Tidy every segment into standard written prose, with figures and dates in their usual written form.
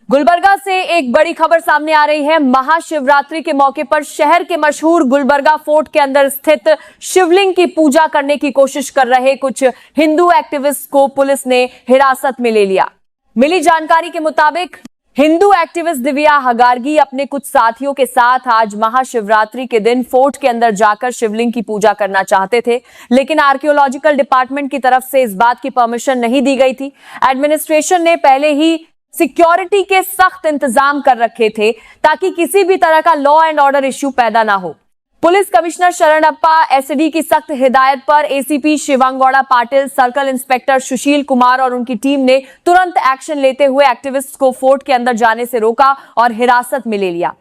गुलबर्गा से एक बड़ी खबर सामने आ रही है। महाशिवरात्रि के मौके पर शहर के मशहूर गुलबर्गा फोर्ट के अंदर स्थित शिवलिंग की पूजा करने की कोशिश कर रहे कुछ हिंदू एक्टिविस्ट को पुलिस ने हिरासत में ले लिया। मिली जानकारी के मुताबिक हिंदू एक्टिविस्ट दिव्या हगारगी अपने कुछ साथियों के साथ आज महाशिवरात्रि के दिन फोर्ट के अंदर जाकर शिवलिंग की पूजा करना चाहते थे, लेकिन आर्कियोलॉजिकल डिपार्टमेंट की तरफ से इस बात की परमिशन नहीं दी गई थी। एडमिनिस्ट्रेशन ने पहले ही सिक्योरिटी के सख्त इंतजाम कर रखे थे ताकि किसी भी तरह का लॉ एंड ऑर्डर इश्यू पैदा ना हो। पुलिस कमिश्नर शरणप्पा एसडी की सख्त हिदायत पर ACP शिवांगौड़ा Patil, circle inspector Sushil Kumar और उनकी टीम ने तुरंत एक्शन लेते हुए एक्टिविस्ट को फोर्ट के अंदर जाने से रोका और हिरासत में ले लिया।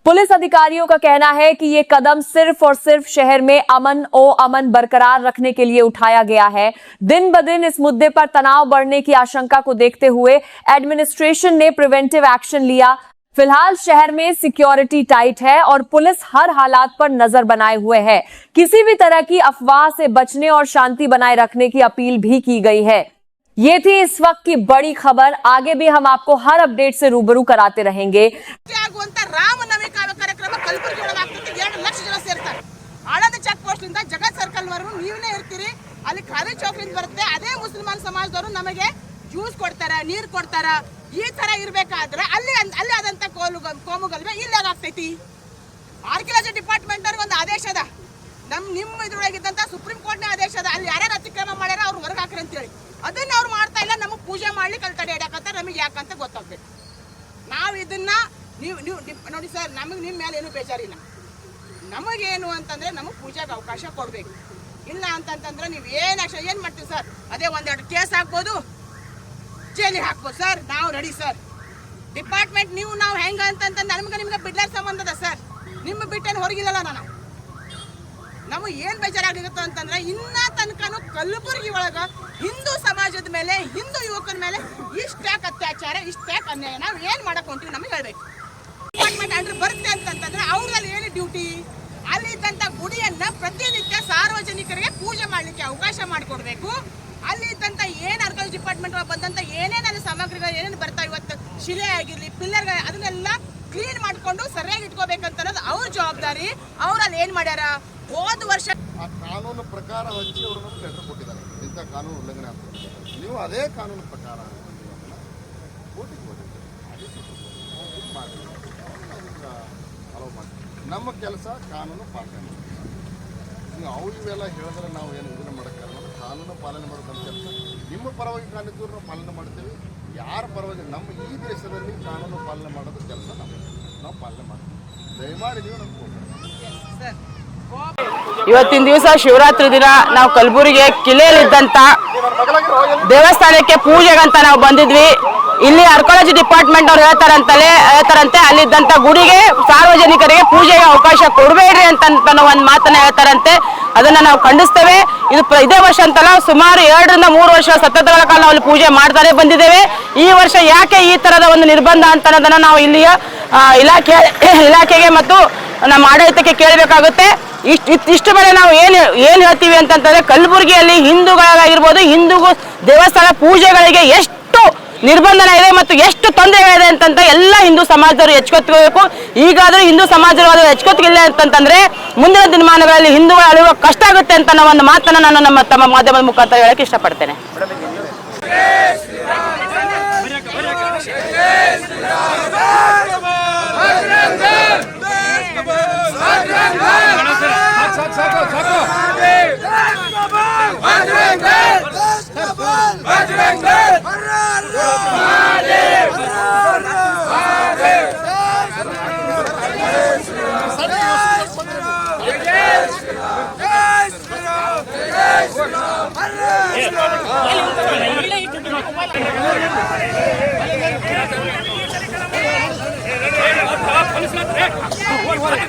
पुलिस अधिकारियों का कहना है कि ये कदम सिर्फ और सिर्फ शहर में अमन बरकरार रखने के लिए उठाया गया है। दिन ब दिन इस मुद्दे पर तनाव बढ़ने की आशंका को देखते हुए एडमिनिस्ट्रेशन ने प्रिवेंटिव एक्शन लिया। फिलहाल शहर में सिक्योरिटी टाइट है और पुलिस हर हालात पर नजर बनाए हुए है। किसी भी तरह की अफवाह से बचने और शांति बनाए रखने की अपील भी की गई है। ये थी इस वक्त की बड़ी खबर। आगे भी हम आपको हर अपडेट से रूबरू कराते रहेंगे। ರಾಮನವಮಿ ಕಾರ್ಯಕ್ರಮ ಕಲಬುರಗಿ ಒಳಗಾಗ್ತದೆ। 2 ಲಕ್ಷ ಜನ ಸೇರ್ತಾರೆ। ಆಳಂದ ಚೆಕ್ ಪೋಸ್ಟ್ ಇಂದ ಜಗತ್ ಸರ್ಕಲ್ ವರೆಗೂ ನೀವೇ ಇರ್ತೀರಿ। ಅಲ್ಲಿ ಖಾದಿ ಚೌಕ್ರಿಂದ ಬರುತ್ತೆ। ಅದೇ ಮುಸ್ಲಿಮಾನ್ ಸಮಾಜದವರು ನಮಗೆ ಜ್ಯೂಸ್ ಕೊಡ್ತಾರೆ, ನೀರು ಕೊಡ್ತಾರೆ। ಈ ತರ ಇರಬೇಕಾದ್ರೆ ಅಲ್ಲಿ ಆದಂತ ಕೋಮುಗಲ್ವೆ ಇಲ್ಲಿ ಆಗ್ತೈತಿ। ಆರ್ಕಿಯಾಲಜಿ ಡಿಪಾರ್ಟ್ಮೆಂಟ್ ಅವರು ಒಂದು ಆದೇಶ ಅದ, ನಿಮ್ಮ ಇದ್ರೊಳಗಿದ್ದಂತ ಸುಪ್ರೀಂ ಕೋರ್ಟ್ ನ ಆದೇಶ ಅದ, ಅಲ್ಲಿ ಯಾರ್ಯಾರು ಅತಿಕ್ರಮ ಮಾಡ್ಯಾರ ಅವ್ರು ಹೊರಗೆ ಹಾಕ್ರಿ ಅಂತ ಹೇಳಿ ಅದನ್ನ ಅವ್ರು ಮಾಡ್ತಾ ಇಲ್ಲ। ನಮಗೆ ಪೂಜೆ ಮಾಡ್ಲಿಕ್ಕೆ ಅಲ್ಲಿ ತಡೆ ಹಿಡಿಯಕತ್ತ, ನಮಗೆ ಯಾಕಂತ ಗೊತ್ತಾಗ್ಬೇಕು। ನಾವು ಇದನ್ನ ನೀವು ನೋಡಿ ಸರ್, ನಮಗೆ ನಿಮ್ಮ ಮೇಲೆ ಏನು ಬೇಜಾರಿಲ್ಲ। ನಮಗೇನು ಅಂತಂದ್ರೆ ನಮಗೆ ಪೂಜೆಗೆ ಅವಕಾಶ ಕೊಡಬೇಕು। ಇಲ್ಲ ಅಂತಂತಂದ್ರೆ ನೀವು ಏನು ಮಾಡ್ತೀವಿ ಸರ್, ಅದೇ 1-2 ಕೇಸ್ ಹಾಕ್ಬೋದು, ಜೈಲಿಗೆ ಹಾಕ್ಬೋದು ಸರ್, ನಾವು ರೆಡಿ ಸರ್। ಡಿಪಾರ್ಟ್ಮೆಂಟ್ ನಾವು ಹೆಂಗ ಅಂತಂದ್ರೆ ನಿಮ್ಗೆ ಬಿಡ್ಲಾರ ಸಂಬಂಧ ಅದ ಸರ್, ನಿಮ್ಮ ಬಿಟ್ಟೇನು ಹೊರಗಿಲ್ಲಲ್ಲ ನಾನು। ನಮಗೆ ಏನು ಬೇಜಾರಾಗಿರುತ್ತೆ ಅಂತಂದ್ರೆ ಇನ್ನ ತನಕನೂ ಕಲಬುರಗಿ ಒಳಗ ಹಿಂದೂ ಸಮಾಜದ ಮೇಲೆ, ಹಿಂದೂ ಯುವಕರ ಮೇಲೆ ಇಷ್ಟ್ಯಾಕೆ ಅತ್ಯಾಚಾರ, ಇಷ್ಟ್ಯಾಕೆ ಅನ್ಯಾಯ, ನಾವು ಏನು ಮಾಡಕ್ ಹೊಂತೀವಿ ನಮಗೆ ಹೇಳ್ಬೇಕು। ಡಿಪಾರ್ಟ್ಮೆಂಟ್ ಅಂಡ್ರೆ ಬರುತ್ತೆ ಅಂತಂದ್ರೆ ಅವ್ರಲ್ಲಿ ಏನು ಡ್ಯೂಟಿ, ಅಲ್ಲಿ ಇದ್ದಂಥ ಗುಡಿಯನ್ನ ಪ್ರತಿನಿತ್ಯ ಸಾರ್ವಜನಿಕರಿಗೆ ಪೂಜೆ ಮಾಡಲಿಕ್ಕೆ ಅವಕಾಶ ಮಾಡಿಕೊಡ್ಬೇಕು। ಅಲ್ಲಿ ಇದ್ದಂಥ ಏನು ಆರ್ಕಿಯಾಲಜಿ ಡಿಪಾರ್ಟ್ಮೆಂಟ್ ಬಂದಂಥ ಏನೇನು ಸಾಮಗ್ರಿಗಳು ಏನೇನು ಬರ್ತಾವೆ, ಇವತ್ತು ಶಿಲೆ ಆಗಿರಲಿ, ಪಿಲ್ಲರ್, ಅದನ್ನೆಲ್ಲ ಕ್ಲೀನ್ ಮಾಡಿಕೊಂಡು ಸರಿಯಾಗಿ ಇಟ್ಕೋಬೇಕಂತ ಅನ್ನೋದು ಅವ್ರ ಜವಾಬ್ದಾರಿ। ಅವ್ರಲ್ಲಿ ಏನು ಮಾಡ್ಯಾರ, ಹೋದ ವರ್ಷ ಆ ಕಾನೂನು ಪ್ರಕಾರ ಹಚ್ಚಿ ಅವ್ರನ್ನ ಲೆಟರ್ ಕೊಟ್ಟಿದ್ದಾರೆ, ಇಂಥ ಕಾನೂನು ಉಲ್ಲಂಘನೆ ಆಗ್ತದೆ, ನೀವು ಅದೇ ಕಾನೂನು ಪ್ರಕಾರ ಕೋರ್ಟಿಗೆ ಹೋಗಿ ಮಾಡಿ ಅಲೋ ಮಾಡಿ। ನಮ್ಮ ಕೆಲಸ ಕಾನೂನು ಪಾಲನೆ ಮಾಡಿ। ನೀವು ಅವು ಇವೆಲ್ಲ ಹೇಳಿದ್ರೆ ನಾವು ಏನು ಇದನ್ನು ಮಾಡೋಕ್ಕಾಗಲ್ಲ। ಕಾನೂನು ಪಾಲನೆ ಮಾಡೋದು ನಮ್ಮ ಕೆಲಸ। ನಿಮ್ಮ ಪರವಾಗಿ ಕಾನೂನು ನಾವು ಪಾಲನೆ ಮಾಡ್ತೀವಿ, ಯಾರ ಪರವಾಗಿ ನಮ್ಮ ಈ ದೇಶದಲ್ಲಿ ಕಾನೂನು ಪಾಲನೆ ಮಾಡೋದು ಕೆಲಸ ನಾವು ಪಾಲನೆ ಮಾಡ್ತೀವಿ। ದಯಮಾಡಿ ನೀವು ನಮ್ಗೆ ಕೊಡ್ತೀವಿ। ಇವತ್ತಿನ ದಿವಸ ಶಿವರಾತ್ರಿ ದಿನ ನಾವು ಕಲಬುರಗಿ ಕಿಲೆಯಲ್ಲಿದ್ದಂಥ ದೇವಸ್ಥಾನಕ್ಕೆ ಪೂಜೆಗಂತ ನಾವು ಬಂದಿದ್ವಿ। ಇಲ್ಲಿ ಆರ್ಕಿಯಾಲಜಿ ಡಿಪಾರ್ಟ್ಮೆಂಟ್ ಅವ್ರು ಹೇಳ್ತಾರಂತೆ ಅಲ್ಲಿದ್ದಂಥ ಗುಡಿಗೆ ಸಾರ್ವಜನಿಕರಿಗೆ ಪೂಜೆಗೆ ಅವಕಾಶ ಕೊಡಬೇಡ್ರಿ ಅಂತ ಒಂದು ಮಾತನ್ನ ಹೇಳ್ತಾರಂತೆ। ಅದನ್ನ ನಾವು ಖಂಡಿಸ್ತೇವೆ। ಇದೇ ವರ್ಷ ಅಂತಲ್ಲ, ಸುಮಾರು 2 ರಿಂದ 3 ವರ್ಷ ಸತತಗಳ ಕಾಲ ನಾವು ಅಲ್ಲಿ ಪೂಜೆ ಮಾಡ್ತಾನೆ ಬಂದಿದ್ದೇವೆ। ಈ ವರ್ಷ ಯಾಕೆ ಈ ತರದ ಒಂದು ನಿರ್ಬಂಧ ಅಂತ ಅನ್ನೋದನ್ನ ನಾವು ಇಲ್ಲಿಯ ಇಲಾಖೆಗೆ ಮತ್ತು ನಮ್ಮ ಆಡಳಿತಕ್ಕೆ ಕೇಳಬೇಕಾಗುತ್ತೆ। ಇಷ್ಟು ಮೇಲೆ ನಾವು ಏನು ಹೇಳ್ತೀವಿ ಅಂತಂತಂದ್ರೆ, ಕಲಬುರಗಿಯಲ್ಲಿ ಹಿಂದೂಗಳಾಗಿರ್ಬೋದು, ಹಿಂದೂ ದೇವಸ್ಥಾನ ಪೂಜೆಗಳಿಗೆ ಎಷ್ಟು ನಿರ್ಬಂಧನ ಇದೆ ಮತ್ತು ಎಷ್ಟು ತೊಂದರೆಗಳಿದೆ ಅಂತಂತ ಎಲ್ಲ ಹಿಂದೂ ಸಮಾಜದವರು ಎಚ್ಚೆತ್ತುಕೋಬೇಕು। ಈಗಾದರೂ ಹಿಂದೂ ಸಮಾಜದವರು ಎಚ್ಚೆತ್ತುಕಿಲ್ಲ ಅಂತಂತಂದ್ರೆ ಮುಂದಿನ ದಿನಮಾನಗಳಲ್ಲಿ ಹಿಂದೂಗಳು ಅಳಿಯುವ ಕಷ್ಟ ಆಗುತ್ತೆ ಅಂತ ಅನ್ನೋ ಒಂದು ಮಾತನ್ನ ನಾನು ತಮ್ಮ ಮಾಧ್ಯಮದ ಮುಖಾಂತರ ಹೇಳಕ್ಕೆ ಇಷ್ಟಪಡ್ತೇನೆ।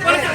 Police